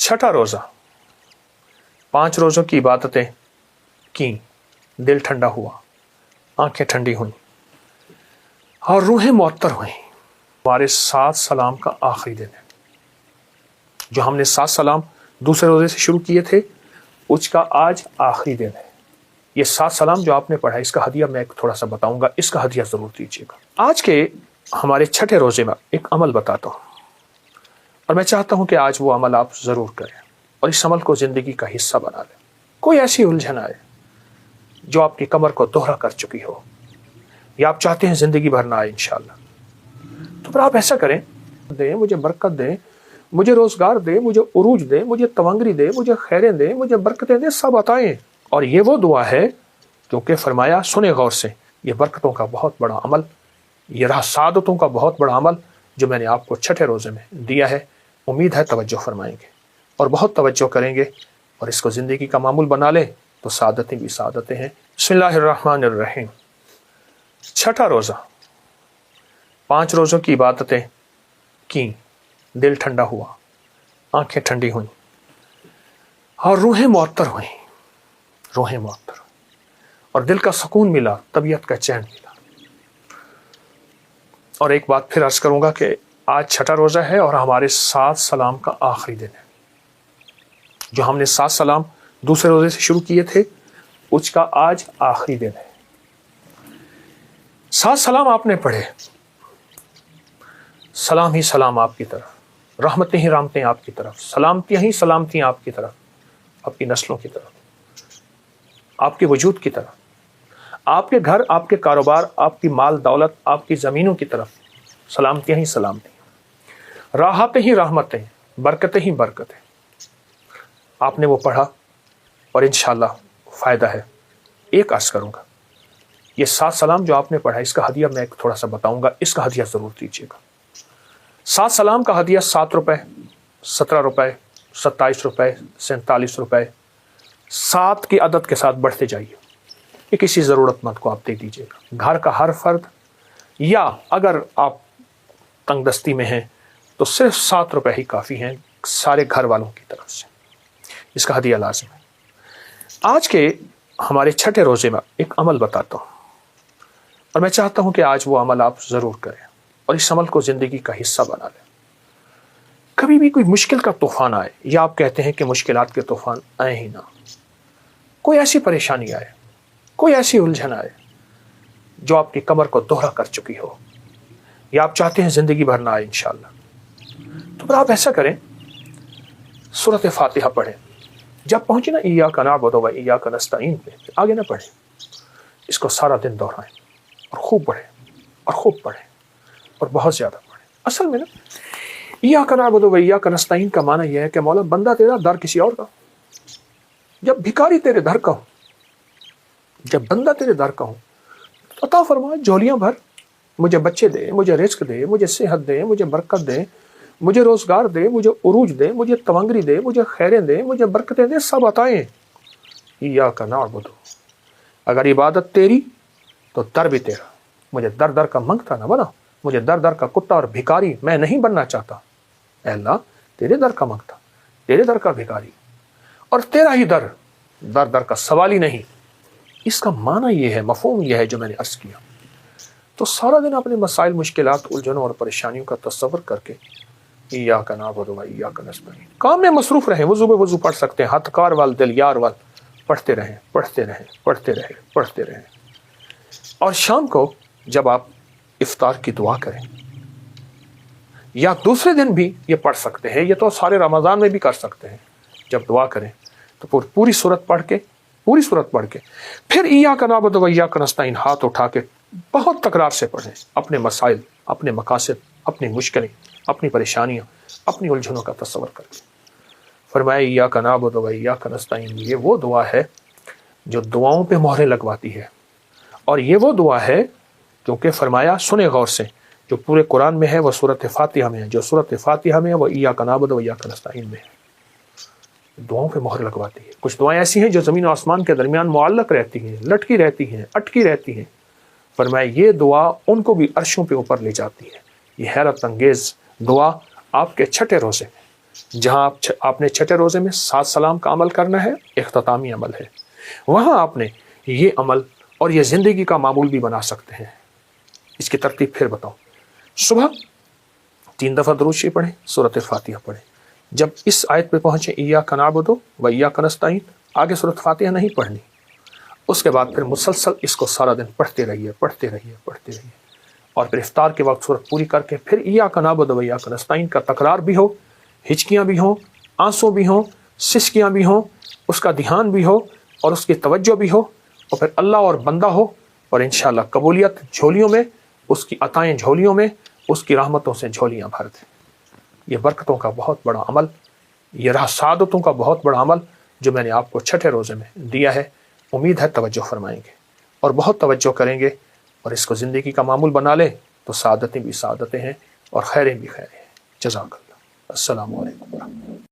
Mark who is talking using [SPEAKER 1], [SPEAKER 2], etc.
[SPEAKER 1] छठा रोज़ा, 5 रोज़ों की इबादतें की, दिल ठंडा हुआ, आंखें ठंडी हुई और रूहें मुअत्तर हुई। हमारे 7 सलाम का आखिरी दिन है। जो हमने 7 सलाम दूसरे रोज़े से शुरू किए थे, उसका आज आखिरी दिन है। ये 7 सलाम जो आपने पढ़ा, इसका हदिया मैं थोड़ा सा बताऊंगा, इसका हदिया ज़रूर दीजिएगा। आज के हमारे छठे रोज़े में एक अमल बताता हूँ और मैं चाहता हूँ कि आज वो अमल आप ज़रूर करें और इस अमल को ज़िंदगी का हिस्सा बना लें। कोई ऐसी उलझन आए जो आपकी कमर को दोहरा कर चुकी हो या आप चाहते हैं ज़िंदगी भर ना आए इंशाअल्लाह, तो फिर आप ऐसा करें, दे मुझे बरकत दे, मुझे रोज़गार दे, मुझे उरूज दे, मुझे तवंगरी दे, मुझे खैरें दे, मुझे बरकतें दे, सब बताएं। और ये वो दुआ है क्योंकि फरमाया, सुने गौर से, ये बरकतों का बहुत बड़ा अमल, ये रहा सादतों का बहुत बड़ा अमल जो मैंने आपको छठे रोज़े में दिया है। उम्मीद है तवज्जो फरमाएंगे और बहुत तवज्जो करेंगे और इसको ज़िंदगी का मामूल बना लें तो सादतें भी सादतें हैं। बिस्मिल्लाहिर्रहमानिर्रहीम। छठा रोज़ा, 5 रोज़ों की इबादतें की, दिल ठंडा हुआ, आंखें ठंडी हुई और रूहें मुअत्तर हुई, रूहें मुअत्तर और दिल का सुकून मिला, तबीयत का चैन मिला। और एक बात फिर अर्ज करूंगा कि आज छठा रोज़ा है और हमारे 7 सलाम का आखिरी दिन है। जो हमने 7 सलाम दूसरे रोज़े से शुरू किए थे, उसका आज आखिरी दिन है। 7 सलाम आपने पढ़े, सलाम ही सलाम आपकी तरफ, रहमतें ही रहमतें आपकी तरफ, सलामतियाँ ही सलामतियाँ आपकी तरफ, आपकी नस्लों की तरफ, आपके वजूद की तरफ, आपके घर, आपके कारोबार, आपकी माल दौलत, आपकी ज़मीनों की तरफ सलामतियाँ ही सलामतियाँ, राहतें ही रहमतें, बरकतें ही बरकतें। आपने वो पढ़ा और इंशाअल्लाह फ़ायदा है। एक अर्ज़ करूँगा, ये 7 सलाम जो आपने पढ़ा, इसका हदिया मैं थोड़ा सा बताऊँगा, इसका हदिया ज़रूर दीजिएगा। 7 सलाम का हदिया 7 रुपये, 17 रुपये, 27 रुपये, 47 रुपये, 7 की अदद के साथ बढ़ते जाइए। ये किसी ज़रूरतमंद को आप दे दीजिएगा, घर का हर फर्द, या अगर आप तंगदस्ती में हैं तो सिर्फ 7 रुपये ही काफ़ी हैं सारे घर वालों की तरफ से। इसका हदिया लाज़िम है। आज के हमारे छठे रोज़े में एक अमल बताता हूँ और मैं चाहता हूँ कि आज वो अमल आप ज़रूर करें और इस अमल को ज़िंदगी का हिस्सा बना लें। कभी भी कोई मुश्किल का तूफ़ान आए, या आप कहते हैं कि मुश्किलात के तूफ़ान आए ही ना, कोई ऐसी परेशानी आए, कोई ऐसी उलझन आए जो आपकी कमर को दोहरा कर चुकी हो या आप चाहते हैं ज़िंदगी भर ना आए इंशाअल्लाह, तो फिर आप ऐसा करें, सूरत फातिहा पढ़ें। जब पहुँचे ना इय्याका नअबुदु व इय्याका नस्तईन पे, आगे ना पढ़ें, इसको सारा दिन दोहराएं और खूब पढ़ें और खूब पढ़ें और बहुत ज़्यादा पढ़ें। असल में ना इय्याका नअबुदु व इय्याका नस्तईन का माना यह है कि मौला, बंदा तेरा दर किसी और का, जब भिखारी तेरे दर का हो, जब बंदा तेरे दर का हो, तो अता फरमा, झोलियाँ भर, मुझे बच्चे दे, मुझे रिज़्क़ दे, मुझे सेहत दे, मुझे बरकत दे, मुझे रोज़गार दे, मुझे उरूज दे, मुझे तवंगरी दे, मुझे खैरें दे, मुझे बरकतें दे, सब अताएं। इय्याका नअबुदु, अगर इबादत तेरी तो दर भी तेरा। मुझे दर दर का मंगता ना बना, मुझे दर दर का कुत्ता और भिखारी मैं नहीं बनना चाहता। ऐ अल्लाह, तेरे दर का मंगता, तेरे दर का भिखारी और तेरा ही दर, दर दर का सवाल ही नहीं। इसका माना ये है, मफ़हूम ये है जो मैंने अर्ज़ किया। तो सारा दिन अपने मसाइल, मुश्किलात, उलझनों और परेशानियों का तस्वर करके इय्याका नअबुदु व इय्याका नस्तईन काम में मसरूफ़ रहें। वज़ू वज़ू पढ़ सकते हैं, हथकार वाल, दिल यार वाल, पढ़ते रहें, पढ़ते रहें, पढ़ते रहें, पढ़ते रहें। और शाम को जब आप इफ्तार की दुआ करें, या दूसरे दिन भी ये पढ़ सकते हैं, ये तो सारे रमज़ान में भी कर सकते हैं। जब दुआ करें तो पूरी सूरत पढ़ के, पूरी सूरत पढ़ के फिर इय्याका नअबुदु व इय्याका नस्तईन हाथ उठा के बहुत तकरार से पढ़ें। अपने मसाइल, अपने मकासद, अपनी मुश्किलें, अपनी परेशानियाँ, अपनी उलझनों का तस्वर करके फरमाया इय्याका नअबुदु व इय्याका नस्तईन। ये वो दुआ है जो दुआओं पे मोहरें लगवाती है और ये वो दुआ है क्योंकि फरमाया, सुने गौर से, जो पूरे कुरान में है वह सूरत फातिहा में है, जो सूरत फातिहा में है वह इय्याका नअबुदु व इय्याका नस्तईन में है। दुआओं पे मोहर लगवाती है। कुछ दुआएं ऐसी हैं जो ज़मीन और आसमान के दरमियान मुअल्लक़ रहती हैं, लटकी रहती हैं, अटकी रहती हैं। फरमाया ये दुआ उनको भी अर्शों पे ऊपर ले जाती है। ये हैरत अंगेज़ दुआ आपके छठे रोज़े में جہاں آپ نے چھٹے روزے میں 7 سلام کا عمل کرنا ہے، اختتامی عمل ہے، وہاں آپ نے یہ عمل اور یہ زندگی کا معمول بھی بنا سکتے ہیں۔ اس کی ترتیب پھر بتاؤں۔ صبح 3 دفعہ درود شریف پڑھیں، سورۃ فاتحہ پڑھیں۔ جب اس آیت پہ پہنچے ایاک نعبد و ایاک نستعین، آگے سورۃ فاتحہ نہیں پڑھنی، اس کے بعد پھر مسلسل اس کو سارا دن پڑھتے رہیے پڑھتے رہیے پڑھتے رہیے، اور پھر افطار کے وقت سورت پوری کر کے پھر ایاک نعبد و ایاک نستعین کا تکرار بھی ہو، ہچکیاں بھی ہوں، آنسو بھی ہوں، سسکیاں بھی ہوں، اس کا دھیان بھی ہو اور اس کی توجہ بھی ہو، اور پھر اللہ اور بندہ ہو، اور انشاءاللہ قبولیت جھولیوں میں، اس کی عطائیں جھولیوں میں، اس کی رحمتوں سے جھولیاں بھر دیں۔ یہ برکتوں کا بہت بڑا عمل، یہ راہ سعادتوں کا بہت بڑا عمل جو میں نے آپ کو چھٹے روزے میں دیا ہے، امید ہے توجہ فرمائیں گے اور بہت توجہ کریں گے، اور اس کو زندگی کا معمول بنا لیں تو سعادتیں بھی سعادتیں ہیں اور خیریں بھی خیریں ہیں۔ جزاک اللہ۔ السلام علیکم ورحمۃ اللہ۔